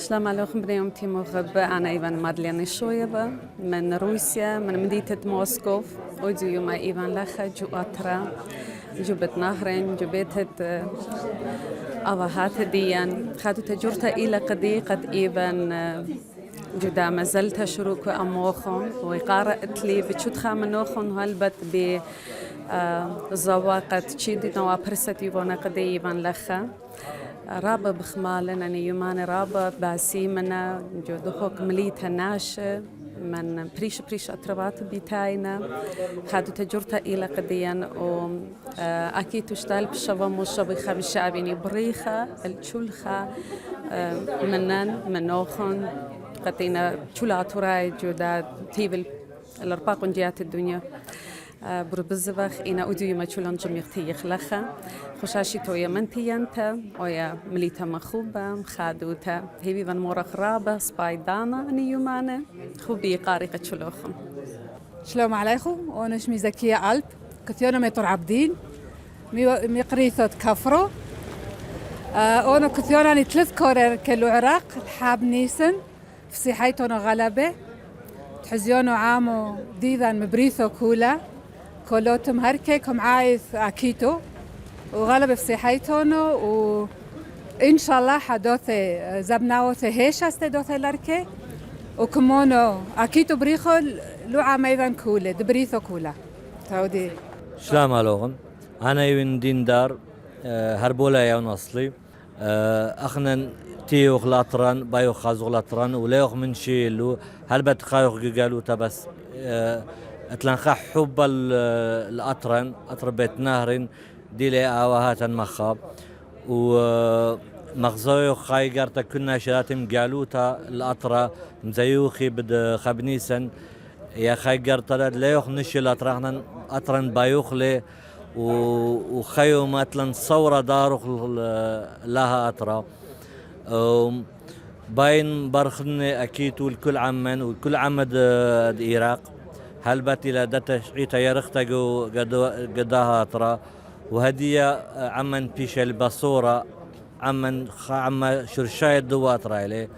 السلام عليكم بني أمتي مغبة. أنا إيفان مادلين الشويبة من روسيا من مدينة موسكوف. ودي يوم إيفان لخا جو أترا جبت نهرين جبت أضاهات ديان خاتو تجرتا إلى قدي قد إيفان جدا ما زلت شروك أموخون وقارأت لي بتشوت خامنوخون هلبت ب زواقة تشيدي نوا برستي وانا قدي إيفان لخا رابا بخمالنا أنا يومان رابا باسيمنا جودوخوك مليتها ناشة من بريش أطربات بيتاينا خادو تجرتا إلى قديا أكيد تشتغل بشبا مشبي خاب الشعبيني بريخة الشلخة منوخن قطينا شولا تراي جودا تيبل الأرباق جيات الدنيا بربزبخ إنا أوديو ما شلون جميعتي يخلخه خوشاشي تويا منتي أنت ويا مليتا مخوبة خادوتا هيبي van مورخ رابة سبايدانا نيومانة خوبي قارقة شلوخم. السلام عليكم وانا اسمي زكية ألب كثيرا ميطر عبدين مقريثة كفرو وانا كثيرا اني 3 كورر كلو عراق الحاب نيسن في صحيتنا غلبة تحزيونو عامو ديذا مبريثو كولا كولوتم هركيكم عايث أكيتو وغلب في صحيتنا وإن شاء الله حدوثي زبناوثي هيش استدوثي لركي وكمونو أكيتو بريخو لوعا ميدان كولة دبريثو كولا تودي. السلام عليكم أنا ابن ديندار هربولا يا نصلي أخنا تيوخ لاتران بايوخ خازوخ لاتران وليوخ من شيلو هل بتخايوخ قالوا تبس اتلنخا حب الأطرن أطر بيت نهر ديلي آواهات مخاب ومغزويو خاي قارتا كنا شراتم قالوتا الأطرة مزيوخي بد خبنيسن يا خاي قارتا ليوخ نشي الأطران أطرن بايوخ لي وخيو ماتلن صورة داروخ لها أطرة باين برخني أكيد والكل عمن والكل عمد العراق هل باتي لدتا شعيتا يرختقو قداها أطرة وهدية عمن بيش البصورة عمن شرشاية دوات رايلي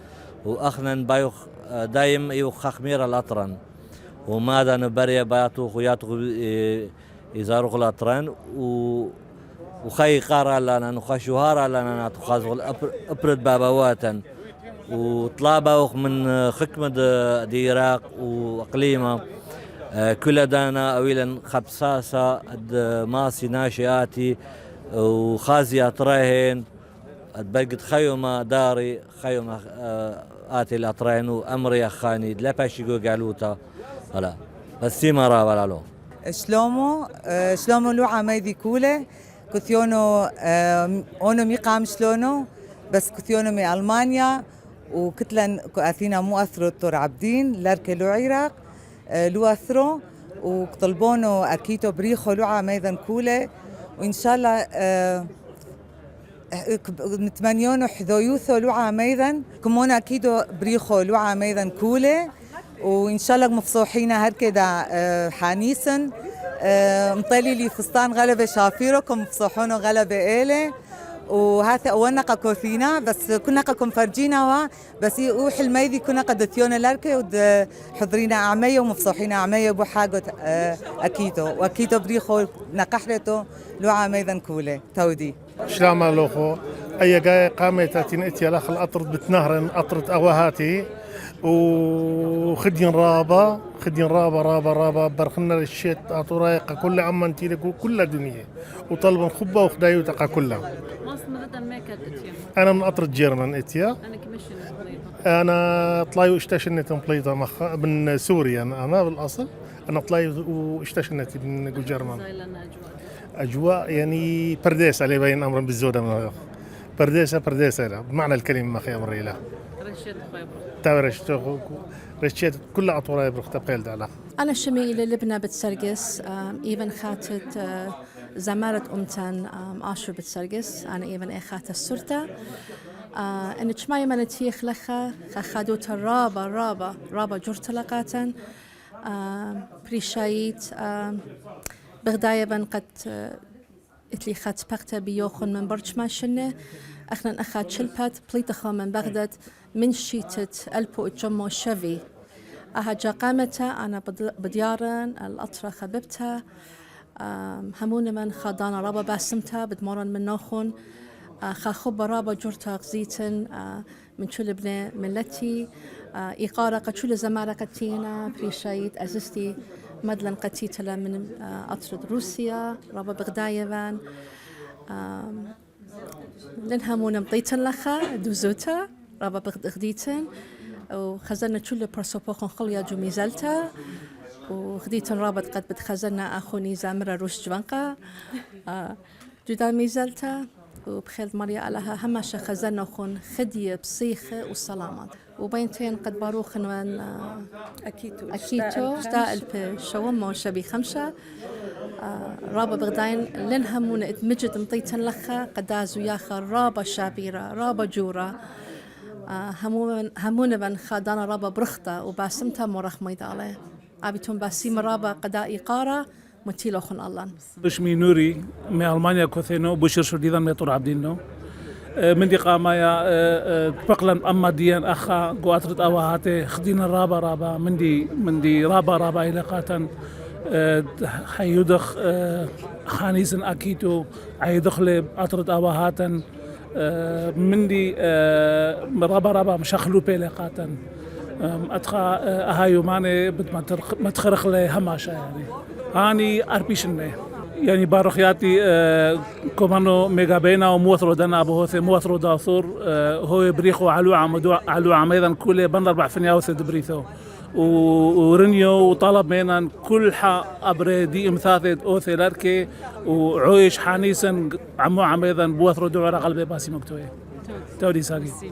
وأخنا بايوخ دايم يوخ خمير الأطرن وماذا نبري بياتوخ وياتوخ يزاروخ الأطرن وخي قارا لنا نخشوهارا لنا تخازوخ أبرد بابواتا وطلابوخ من خكمة دي العراق وأقليمه كل دانا أولا خبساسة ماسي ناشئاتي وخازي أطريهن بقت خيومة داري خيومة آتي الأطريهن وأمري أخاني لا باشيقو قالوتا هلا بس سيما رابا لالو شلومو لوعا ميدي كولة كثيونو أونو ميقام شلونو بس كثيونو من ألمانيا وكتلن أثينا مو أثرو الطور عبدين لاركي لو عراق لو أثرو وطلبونو أكيتو بريخو لوعا ميدان كولة وإن شاء الله نتمنيونو حذويوثو لوعا ميدان كمونا أكيدو بريخو لوعا ميدان كولة وإن شاء الله مفصوحين هركدا حانيسن مطلي لي فستان غلبة شافيركم مفصوحونو غلبة إيلي وهذا أولنا كوثينا بس كنا قكم فرجينا بس وح الميدي كنا قدتيونا لاركي ود حضرينا أعمية ومفصوحين أعمية بحاجة أكيدو بريخو نقحرته لو عميدا كولة تودي. شلام لوخو أي جاي قامت تاتين إتيا لخ الأطرد بتنهرن أطرد أوهاتي وخدين رابا برخنا الشيت أطرايق كل عمان تيلكو كل دنيا وطلبا خبة وخدايو تقع كلها. أنا من أطرد جيرمان إتيا. أنا طلاي واشتشنت مبليطة من سوريا أنا بالأصل أنا طلاي واشتشنت من جيرمان. أجواء يعني برديسة اللي باين أمرا بالزودة من برديسة لا بمعنى الكلمة مخي أمر إله. رشيت كل أطوراي برختب قيل دعلا. أنا شميلة لبنى بتسرقس إيفن خاتت زمارة أمتن آشو بتسرقس أنا إيفن خاتت السرطة إن تشماي من تيخ لخا خادوت رابا جرت لقاتن بريشايت بغداية بن قد اتلي خات بقتا بيوخن من برج ماشنة اخنا اخا تشلبت بليتخا من بغداد من شيتت البو جمو شفي اها جا قامتا انا بديارن الاطرة خببتها همون من خادانا رابا باسمتها بدمرن من ناخون خاخب رابا جورتا غزيتن من شلبنا ملتي إقارة قتشول زمارة قتينا بريشايت أزستي مدلن قتيتلا من أطرد روسيا رابا بغدايفان لنهمون مطيتن لخا دوزوتا رابا بغديتن وخزنا تشول برسوبوخن خليا جو ميزالتا وخديتن رابط قد بتخزنا أخوني زامرة روش جوانقا جدا ميزالتا وبخيل مريا لها همشة خزنا خون خدية بصيخة والسلامات وبينتين قد باروخن وان أكيتو اشتاء الشوم شبي خمسة رابا بغداين لنهمون اتمجد مطيتن لخا قدازو ياخا رابا شابيرة رابا جورا همون بن خادانا رابا برختا وباسمتا مرخ ميدالة عبيتون باسيم رابا قداء إقارة متيلو خن الله بشمي نوري من ألمانيا كوثينو بشير شديدا ميطور عبدينو من دي قامايا بقلا أما ديان أخا قواترت أواهاتي خدينا رابا من دي رابا إلى قاتن حيودخ خانيسن أكيتو عيدخل أطرت أواهاتن من دي رابا مشخلو بيلي قاتن أتخا أهايو ماني متخرخ لي هماشا يعني هاني أربيشن يعني باروخياتي كومانو ميغابينا وموثرو دانا أبوهوثي موثرو داثور هو بريخو علو عميدا كل بن 4 فنياوثي دبريثو ورنيو وطلب مينا كل حا أبريدي امثاثي أوثي لاركي وعويش حانيسن عمو عميدا بوثرو دوعرا قلبي باسي مكتوية تودي ساقي